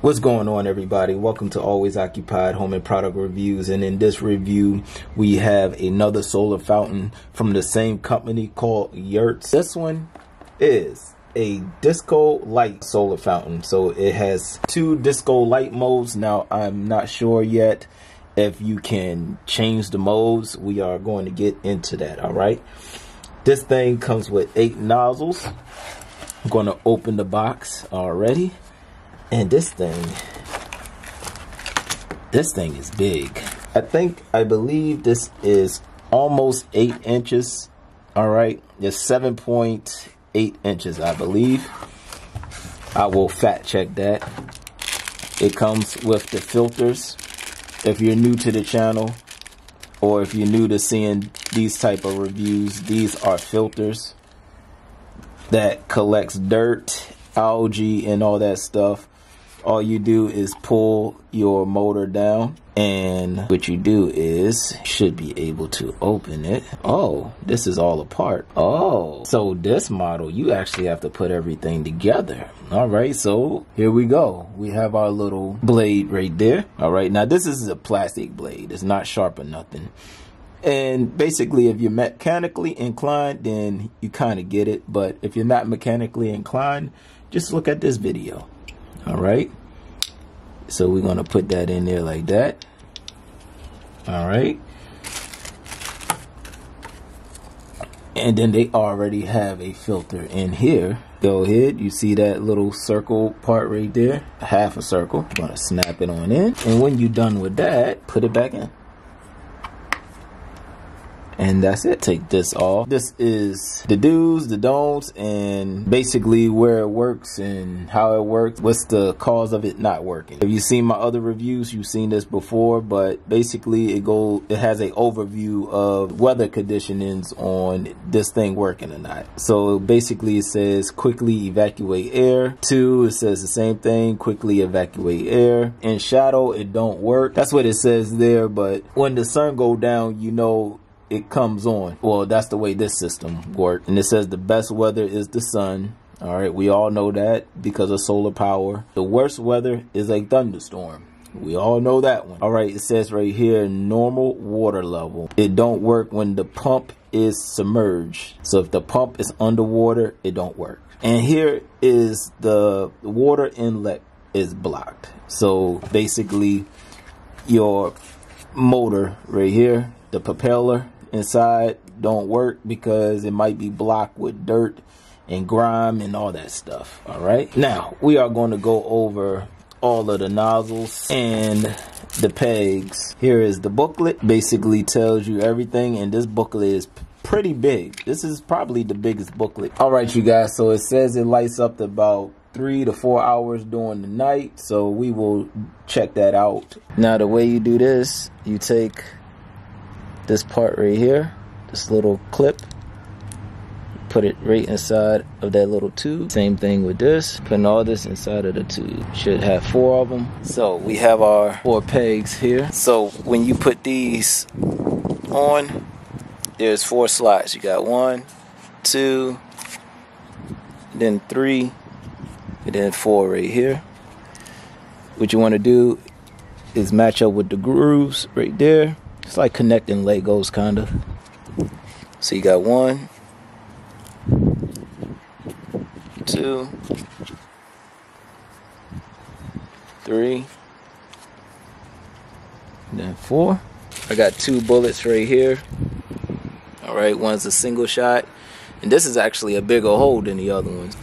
What's going on, everybody? Welcome to Always Occupied Home and Product Reviews. And in this review, we have another solar fountain from the same company called Yzert. This one is a disco light solar fountain. So it has two disco light modes. Now, I'm not sure yet if you can change the modes. We are going to get into that, all right? This thing comes with 8 nozzles. I'm going to open the box already. And this thing is big. I believe this is almost 8 inches. All right, it's 7.8 inches, I believe. I will fact check that. It comes with the filters. If you're new to the channel, or if you're new to seeing these type of reviews, these are filters that collects dirt, algae, and all that stuff. All you do is pull your motor down, and what you do is you should be able to open it. Oh, this is all apart. Oh, so this model, you actually have to put everything together. All right, so here we go. We have our little blade right there. All right, now this is a plastic blade. It's not sharp or nothing. And basically, if you're mechanically inclined, then you kind of get it. But if you're not mechanically inclined, just look at this video. All right, so we're going to put that in there like that. All right, and then they already have a filter in here. Go ahead, you see that little circle part right there, half a circle. I'm going to snap it on in, and when you're done with that, put it back in. And that's it. Take this off. This is the do's, the don'ts, and basically where it works and how it works. What's the cause of it not working? If you've seen my other reviews, you've seen this before, but basically it has an overview of weather conditions on this thing working or not. So basically it says quickly evacuate air. 2, it says the same thing, quickly evacuate air. In shadow, it don't work. That's what it says there, but when the sun go down, you know, it comes on. Well, that's the way this system works. And it says the best weather is the sun. All right, we all know that because of solar power. The worst weather is a thunderstorm. We all know that one. All right, it says right here, normal water level. It don't work when the pump is submerged. So if the pump is underwater, it don't work. And here is the water inlet is blocked. So basically your motor right here, the propeller inside don't work because it might be blocked with dirt and grime and all that stuff. All right, now we are going to go over all of the nozzles and the pegs. Here is the booklet, basically tells you everything, and this booklet is pretty big. This is probably the biggest booklet. All right, you guys, so it says it lights up to about 3 to 4 hours during the night, so we will check that out. Now the way you do this, you take this part right here, this little clip, put it right inside of that little tube. Same thing with this, putting all this inside of the tube. Should have 4 of them. So we have our 4 pegs here. So when you put these on, there's 4 slots. You got 1, 2, then 3, and then 4 right here. What you want to do is match up with the grooves right there. It's like connecting Legos, kind of. So you got 1, 2, 3, and then 4. I got 2 bullets right here. All right, one's a single shot, and this is actually a bigger hole than the other ones.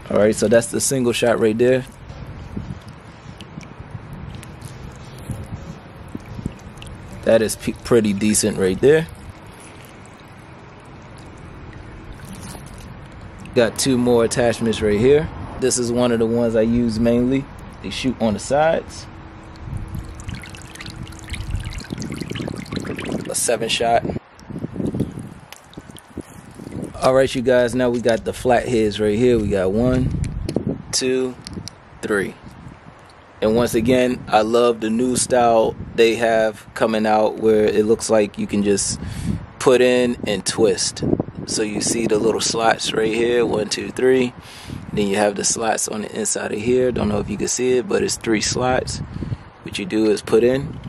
All right, so that's the single shot right there. That is pretty decent right there. Got 2 more attachments right here. This is one of the ones I use mainly. They shoot on the sides. A 7 shot. All right, you guys, now we got the flat heads right here. We got 1, 2, 3. And once again, I love the new style they have coming out where it looks like you can just put in and twist. So you see the little slots right here, 1, 2, 3. Then you have the slots on the inside of here. Don't know if you can see it, but it's 3 slots. What you do is put in,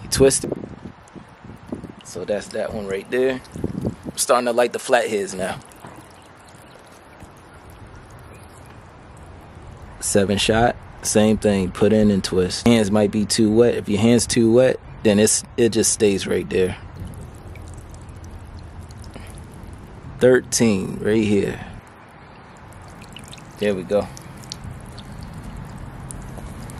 you twist it. So that's that one right there. I'm starting to like the flatheads now. 7 shot, same thing, put in and twist. Hands might be too wet. If your hand's too wet, then it just stays right there. 13 right here. There we go.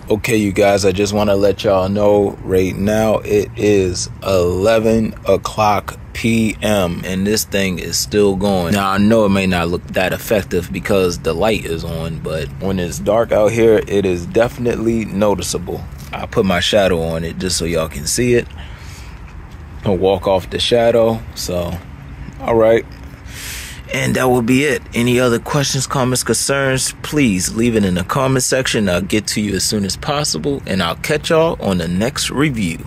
Okay, you guys, I just want to let y'all know right now it is 11 o'clock p.m. and this thing is still going. Now, I know it may not look that effective because the light is on, but when it's dark out here, it is definitely noticeable. I put my shadow on it just so y'all can see it. I'll walk off the shadow. So, all right. And that will be it. Any other questions, comments, concerns, please leave it in the comment section. I'll get to you as soon as possible, and I'll catch y'all on the next review.